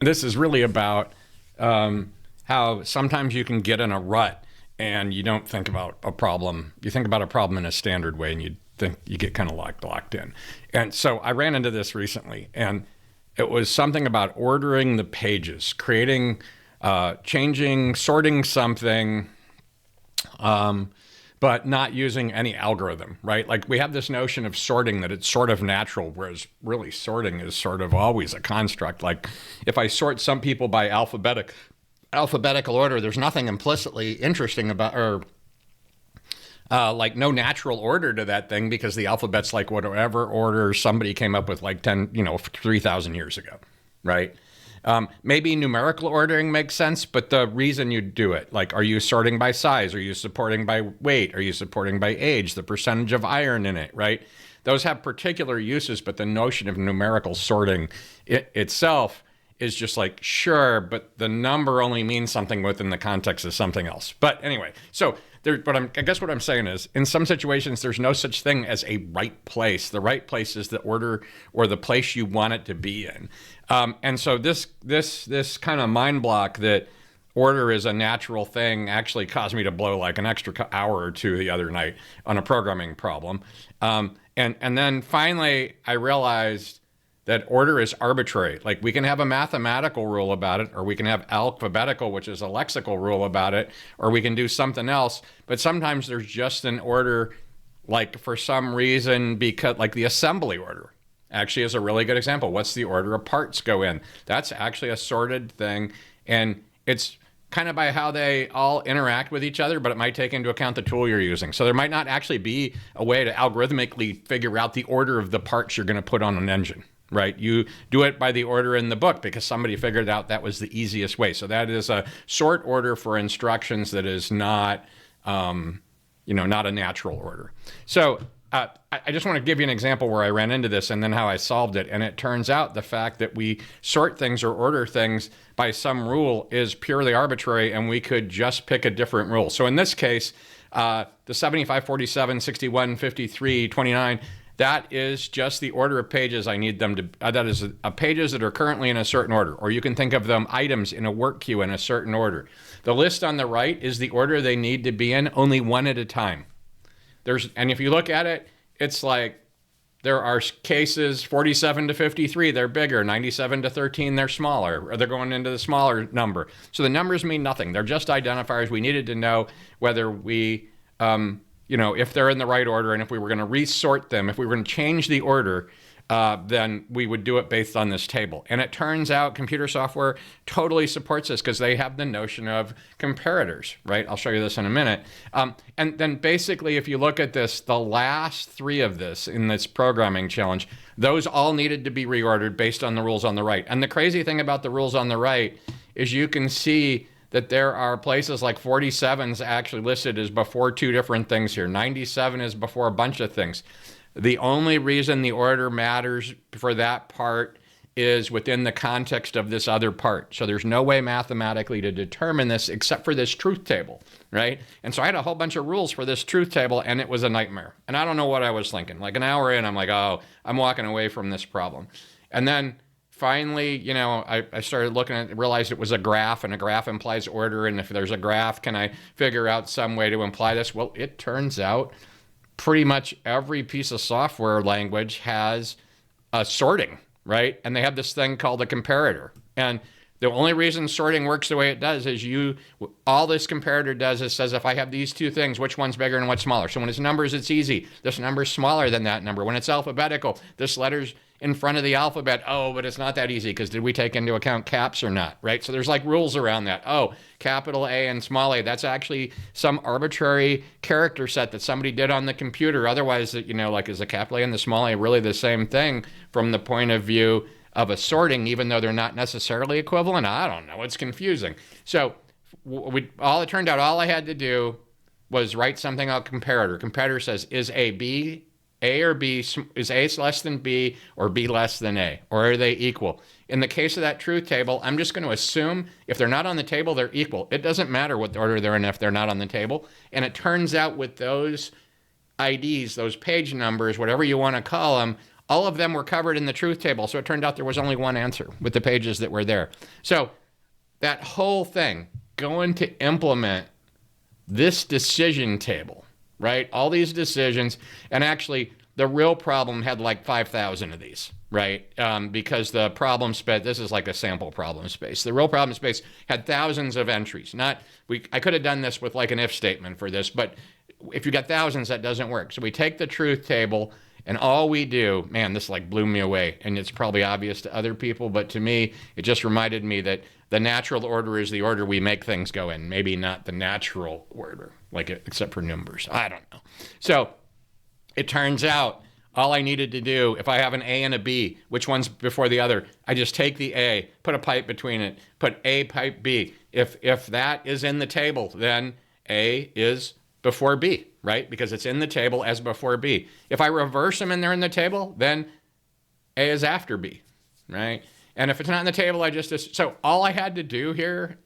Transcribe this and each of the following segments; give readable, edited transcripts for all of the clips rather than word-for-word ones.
This is really about how sometimes you can get in a rut and you don't think about a problem. You think about a problem in a standard way and you think you get kind of locked in. And so I ran into this recently, and it was something about ordering the pages, creating, changing, sorting something, but not using any algorithm, right? Like we have this notion of sorting that it's sort of natural, whereas really sorting is sort of always a construct. Like if I sort some people by alphabetical order, there's nothing implicitly interesting about, or like no natural order to that thing, because the alphabet's like whatever order somebody came up with like 3,000 years ago, right? Maybe numerical ordering makes sense, but the reason you do it, like, are you sorting by size? Are you sorting by weight? Are you sorting by age? The percentage of iron in it, right? Those have particular uses, but the notion of numerical sorting itself is just like, sure, but the number only means something within the context of something else. But anyway, so I guess what I'm saying is, in some situations, there's no such thing as a right place. The right place is the order or the place you want it to be in. And so this kind of mind block that order is a natural thing actually caused me to blow like an extra hour or two the other night on a programming problem. And then finally, I realized that order is arbitrary. Like we can have a mathematical rule about it, or we can have alphabetical, which is a lexical rule about it, or we can do something else. But sometimes there's just an order, like for some reason, because like the assembly order actually is a really good example. What's the order of parts go in? That's actually a sorted thing. And it's kind of by how they all interact with each other, but it might take into account the tool you're using. So there might not actually be a way to algorithmically figure out the order of the parts you're going to put on an engine. Right? You do it by the order in the book because somebody figured out that was the easiest way. So that is a sort order for instructions that is not, not a natural order. So I just want to give you an example where I ran into this and then how I solved it. And it turns out the fact that we sort things or order things by some rule is purely arbitrary, and we could just pick a different rule. So in this case, the 75, 47, 61, 53, 29, that is just the order of pages I need them to, that is pages that are currently in a certain order, or you can think of them items in a work queue in a certain order. The list on the right is the order they need to be in, only one at a time. And if you look at it, it's like there are cases 47 to 53, they're bigger, 97 to 13, they're smaller, or they're going into the smaller number. So the numbers mean nothing. They're just identifiers. We needed to know whether we, if they're in the right order, and if we were going to resort them, if we were going to change the order, then we would do it based on this table. And it turns out computer software totally supports this because they have the notion of comparators, right? I'll show you this in a minute. And then basically, if you look at this, the last three of this in this programming challenge, those all needed to be reordered based on the rules on the right. And the crazy thing about the rules on the right is you can see that there are places like 47's actually listed as before two different things here. 97 is before a bunch of things. The only reason the order matters for that part is within the context of this other part. So there's no way mathematically to determine this except for this truth table, right? And so I had a whole bunch of rules for this truth table, and it was a nightmare. And I don't know what I was thinking. Like an hour in, I'm like, oh, I'm walking away from this problem. And then finally, I started looking at it, realized it was a graph, and a graph implies order. And if there's a graph, can I figure out some way to imply this? Well, it turns out pretty much every piece of software language has a sorting, right? And they have this thing called a comparator. And the only reason sorting works the way it does is all this comparator does is says, if I have these two things, which one's bigger and what's smaller? So when it's numbers, it's easy. This number's smaller than that number. When it's alphabetical, this letter's in front of the alphabet. Oh, but it's not that easy because did we take into account caps or not, right? So there's like rules around that. Oh, capital A and small a, that's actually some arbitrary character set that somebody did on the computer. Otherwise, like is the capital A and the small a really the same thing from the point of view of a sorting, even though they're not necessarily equivalent? I don't know. It's confusing. So it turned out all I had to do was write something out comparator. Comparator says, is A or B, is A less than B or B less than A? Or are they equal? In the case of that truth table, I'm just going to assume if they're not on the table, they're equal. It doesn't matter what order they're in if they're not on the table. And it turns out with those IDs, those page numbers, whatever you want to call them, all of them were covered in the truth table. So it turned out there was only one answer with the pages that were there. So that whole thing, going to implement this decision table, right? All these decisions, and actually the real problem had like 5,000 of these, right? Because the problem space, this is like a sample problem space. The real problem space had thousands of entries. I could have done this with like an if statement for this, but if you got thousands, that doesn't work. So we take the truth table, and all we do, man, this like blew me away, and it's probably obvious to other people, but to me, it just reminded me that the natural order is the order we make things go in, maybe not the natural order, like except for numbers. I don't know. So it turns out all I needed to do, if I have an A and a B, which one's before the other, I just take the A, put a pipe between it, put A, pipe, B. If that is in the table, then A is before B, right? Because it's in the table as before B. If I reverse them and they're in the table, then A is after B, right? And if it's not in the table, so all I had to do here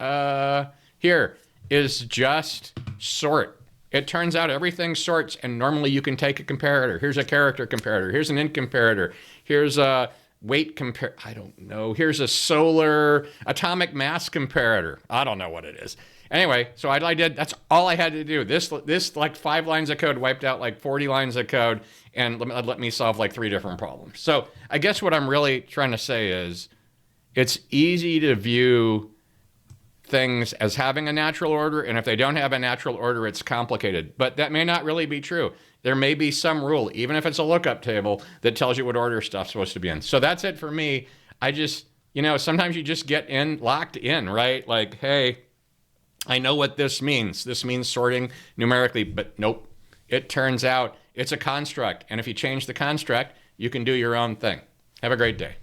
is just sort. It turns out everything sorts, and normally you can take a comparator. Here's a character comparator. Here's an int comparator. Here's a weight comparator. I don't know. Here's a solar atomic mass comparator. I don't know what it is. Anyway, so I did. That's all I had to do. This like 5 lines of code wiped out like 40 lines of code, and let me solve like 3 different problems. So I guess what I'm really trying to say is, it's easy to view things as having a natural order, and if they don't have a natural order, it's complicated. But that may not really be true. There may be some rule, even if it's a lookup table, that tells you what order stuff's supposed to be in. So that's it for me. I just, sometimes you just get locked in, right? Like, hey, I know what this means. This means sorting numerically, but nope. It turns out it's a construct, and if you change the construct, you can do your own thing. Have a great day.